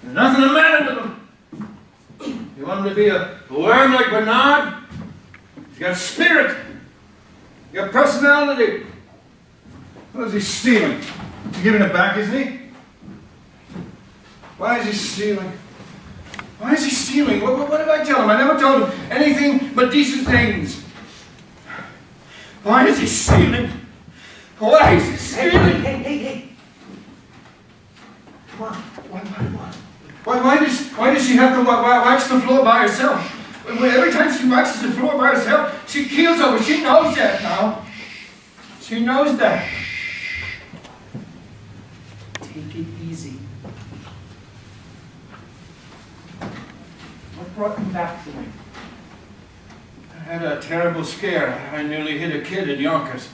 There's nothing the matter with him. You want him to be a worm like Bernard? He's got spirit. He's got personality. What is he stealing? He's giving it back, isn't he? Why is he stealing? Why is he stealing? What did I tell him? I never told him anything but decent things. Why is he stealing? Why is he stealing? Hey. Come on. Why does she have to wax the floor by herself? Every time she waxes the floor by herself, she keels over. She knows that now. She knows that. Take it easy. What brought you back tonight? I had a terrible scare. I nearly hit a kid in Yonkers.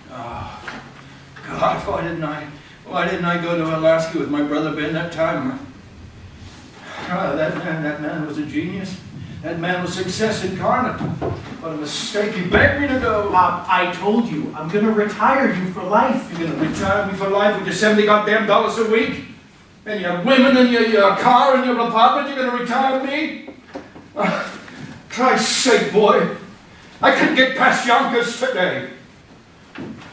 Oh, God, why didn't I go to Alaska with my brother Ben that time? Oh, that man was a genius. That man was success incarnate. What a mistake. He begged me to go. Bob, I told you, I'm going to retire you for life. You're going to retire me for life with your $70 goddamn dollars a week? And your women and your car and your apartment? You're going to retire me? Christ's sake, boy. I couldn't get past Yonkers today.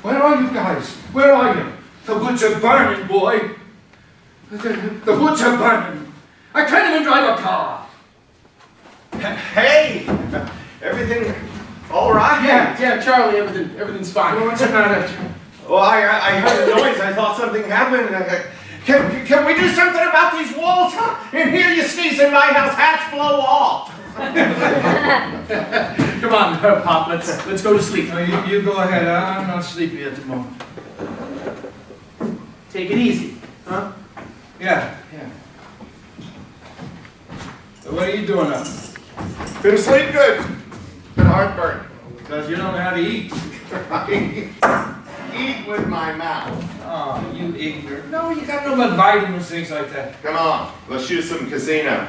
Where are you guys? Where are you? The woods are burning, boy. The woods are burning. I can't even drive a car. Hey! Everything all right? Yeah, Charlie, everything's fine. What's the matter? Well, I heard a noise. I thought something happened. Can we do something about these walls? Huh? And here you sneeze in my house, hats blow off. Come on, Pop, let's go to sleep. No, you go ahead. I'm not sleepy at the moment. Take it easy, huh? Yeah. So what are you doing up? Couldn't sleep good. Been heartburn. Because you don't know how to eat. Eat with my mouth. Oh, you ignorant. No, you got no but vitamins, things like that. Come on, let's shoot some casino.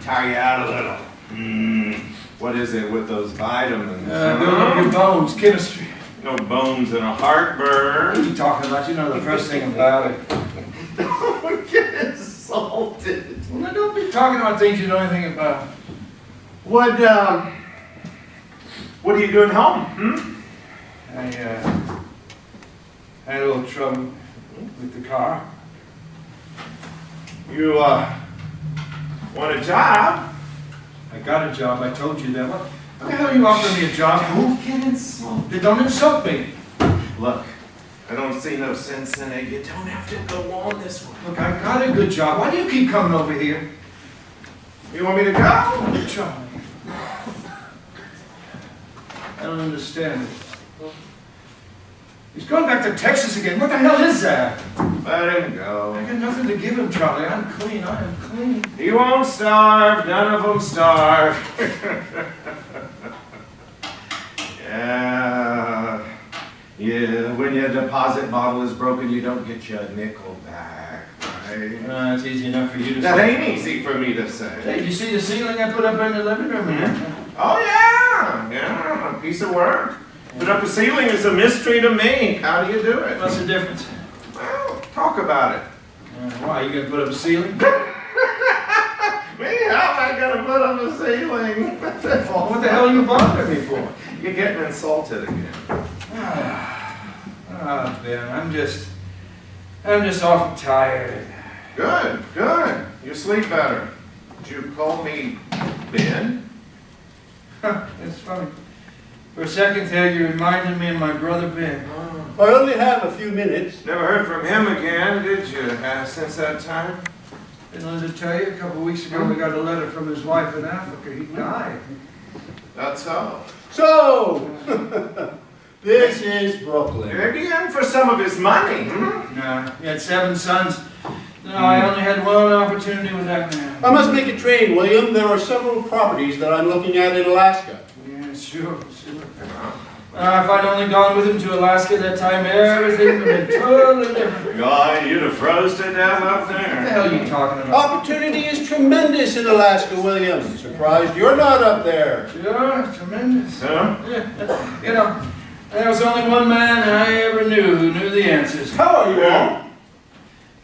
Tire you out a little. What is it with those vitamins? Build up your bones, chemistry. No bones and a What heartburn. are you talking about? You know the first thing about it. Don't get insulted. Well, then don't be talking about things you know anything about. What are you doing home? I had a little trouble with the car. You want a job? I got a job, I told you that. What the hell are you offering me a job? Don't get insulted. Don't insult me. Look, I don't see no sense in it. You don't have to go on this way. Look, I got a good job. Why do you keep coming over here? You want me to go? Good job. I don't understand it. He's going back to Texas again. What the hell is that? Let him go. I got nothing to give him, Charlie. I'm clean. I am clean. He won't starve. None of them starve. Yeah, when your deposit bottle is broken, you don't get your nickel back, right? It's easy enough for you to That say. ain't easy for me to say. Hey, you see the ceiling I put up in the living room here? Oh, yeah, a piece of work. Put up a ceiling is a mystery to me. How do you do it? What's the difference? Well, talk about it. Why, you gonna put up a ceiling? Me? How am I gonna put up a ceiling? Well, what the hell are you bothering me for? You're getting insulted again. Ben, I'm just awful tired. Good. You sleep better. Did you call me Ben? It's funny. For a second there, you reminded me of my brother Ben. I only have a few minutes. Never heard from him again, did you, since that time? Didn't I tell you, a couple of weeks ago we got a letter from his wife in Africa. He died. That's all. So, this is Brooklyn. Maybe in for some of his money. No, he had 7 sons. No, I only had one opportunity with that man. I must make a trade, William. There are several properties that I'm looking at in Alaska. Yeah, sure. If I'd only gone with him to Alaska that time, everything would have been totally different. God, you'd have froze to death up What the there. hell are you talking about? Opportunity is tremendous in Alaska, William. Surprised you're not up there. Sure, tremendous. Huh? Yeah, you know, there was only one man I ever knew who knew the answers. How are you all?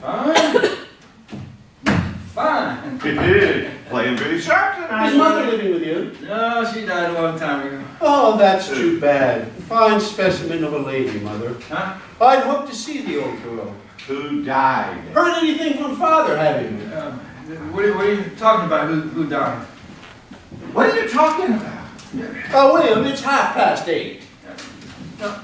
Fine. Fine. Playing pretty sharp tonight. Is mother living with you? No, she died a long time ago. Oh, that's too bad. Fine specimen of a lady, Mother. Huh? I'd hoped to see the old girl. Who died? Heard anything from Father, have you? What are you talking about? Who died? What are you talking about? Oh, William, it's 8:30. No,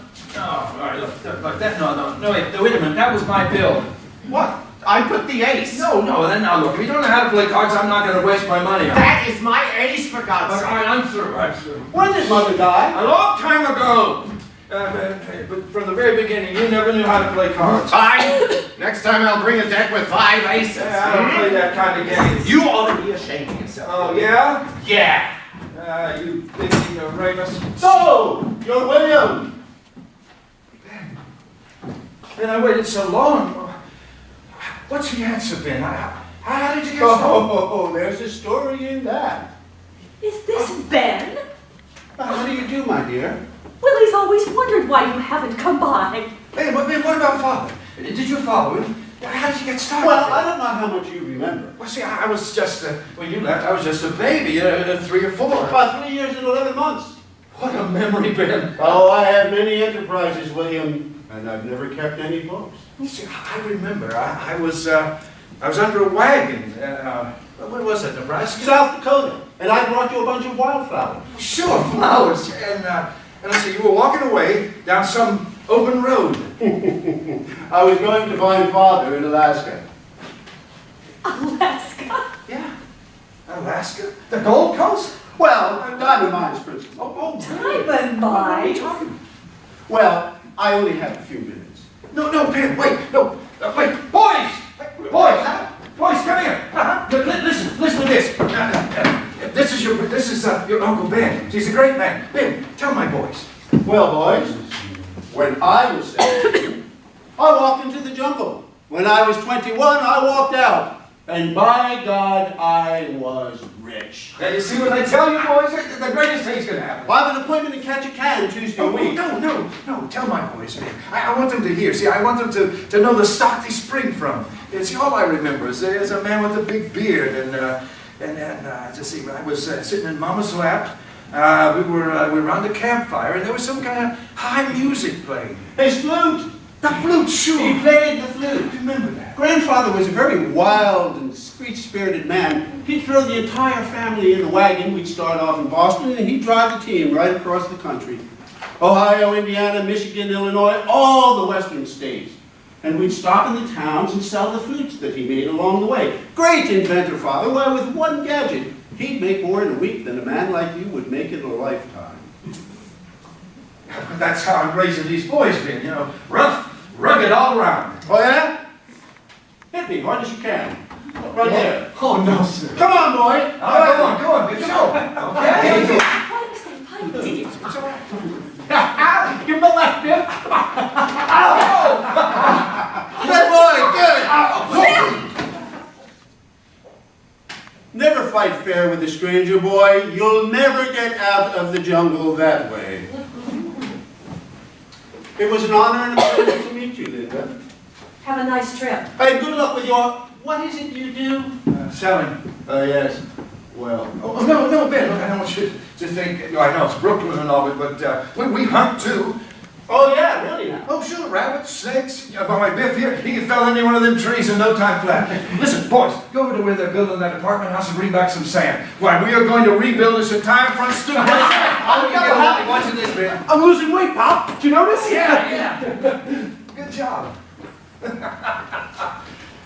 all right, look, that, no, wait a minute, that was my bill. What? I put the ace. No, then now look, if you don't know how to play cards, I'm not going to waste my money on it. That is my ace, for God's All sake. right, I'm through. When did Mother die? A long time ago. But from the very beginning, you never knew how to play cards. Fine. Next time I'll bring a deck with 5 aces. I don't play that kind of game. You ought to be ashamed of yourself. Oh, yeah? Yeah. You big ignoramus. So, you're William. Man, I waited so long. What's the answer been? How did you get so... Oh, there's a story in that. Is this Ben? How do you do, my dear? Willie's always wondered why you haven't come by. Hey, what about Father? Did you follow him? How did you get started? Well, I don't know how much you remember. Well, see, I was just, when you left, I was just a baby, 3 or 4. About 3 years and 11 months. What a memory, Ben. Oh, I have many enterprises, William, and I've never kept any books. You see, I remember, I was under a wagon, what was it, Nebraska? South Dakota, and I brought you a bunch of wildflowers. Sure, flowers, and I see you were walking away down some open road. I was going to find Father in Alaska. Alaska? Yeah, Alaska, the Gold Coast? Well, diamond mines, principal. Diamond What are you mine? talking? Well, I only have a few minutes. No, Ben, wait, no, wait, boys, come here. Listen to this. This is your Uncle Ben. He's a great man. Ben, tell my boys. Well, boys, when I was 17, I walked into the jungle. When I was 21, I walked out. And by God, I was rich. Now, you see what I tell you, boys? The greatest thing's going to happen. I have an appointment in Ketchikan Tuesday Oh, week. no, tell my boys, man. I want them to hear. See, I want them to know the stock they spring from. See, all I remember is there's a man with a big beard, and just see, I was sitting in Mama's lap. We were around the campfire, and there was some kind of high music playing. His flute. The flute, sure. He played the flute. Remember that. Grandfather was a very wild and free-spirited man. He'd throw the entire family in the wagon. We'd start off in Boston, and he'd drive the team right across the country. Ohio, Indiana, Michigan, Illinois, all the western states. And we'd stop in the towns and sell the flutes that he made along the way. Great inventor, Father. Well, with one gadget, he'd make more in a week than a man like you would make in a lifetime. That's how I'm raising these boys, Ben. You know, rough, rugged all around. Oh, yeah? Hit me hard as you can. Right there. Oh, no, sir. Come on, boy. Go on, Ben. Go. Okay. I did it. It's all right. Give him the left, Ben. Good boy, good. Never fight fair with a stranger, boy. You'll never get out of the jungle that way. It was an honor and a pleasure to meet you, Linda. Have a nice trip. Hey, good luck with your... What is it you do? Selling. Oh, yes. Well... Oh, no, Ben, look, I don't want you to think, I know it's Brooklyn and all, but we hunt too. Oh, yeah, really now. Oh, sure, rabbits, snakes. But my Biff here, he can fell any one of them trees in no time flat. Listen, boys, go over to where they're building that apartment house and bring back some sand. Why, we are going to rebuild this entire front stoop. How do you get along watching this, man? I'm losing weight, Pop. Did you notice? Yeah. Good job.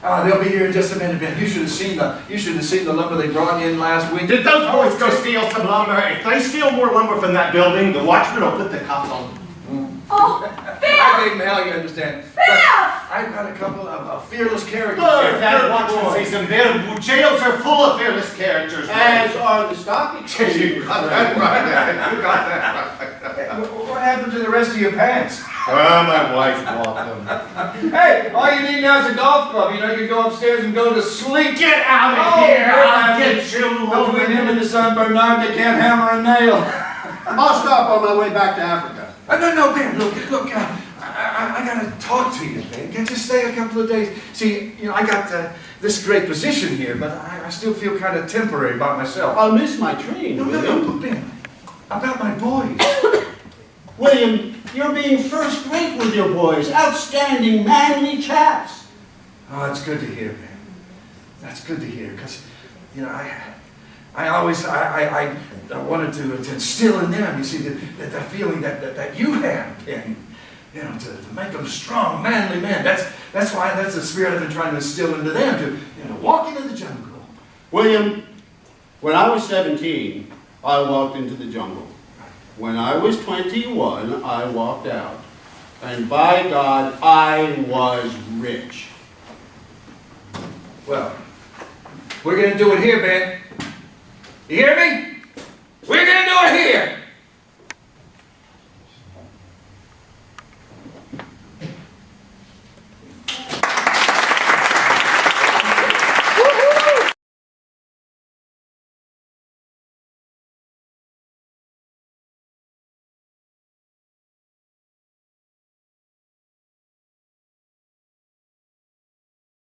They'll be here in just a minute, Ben. You should have seen the lumber they brought in last week. Did those boys go steal some lumber? If they steal more lumber from that building, the watchman will put the cuffs on them. Oh, I Biff! gave him hell, you understand. Biff! I've got a couple of fearless characters. If that watchman sees them, their jails are full of fearless characters. As are the stock exchanges. You got that right. You got that right. What happened to the rest of your pants? Well, my wife bought them. Hey, all you need now is a golf club. You know, you can go upstairs and go to sleep. Get out of Oh, here! yeah, I'll get you Between him and the San Bernard, they can't hammer a nail. I'll stop on my way back to Africa. No, Ben, look, I gotta talk talk to you, Ben. Can't you stay a couple of days? See, I got this great position here, but I still feel kind of temporary about myself. I'll miss my train, No, William. Ben. About my boys. William, you're being first rate with your boys. Outstanding, manly chaps. Oh, that's good to hear, Ben. That's good to hear, because, I always wanted to instill in them, you see, that feeling that you have, Ben. To make them strong, manly men. That's the spirit I've been trying to instill into them, to walk into the jungle. William, when I was 17, I walked into the jungle. When I was 21, I walked out. And by God, I was rich. Well, we're going to do it here, Ben. You hear me?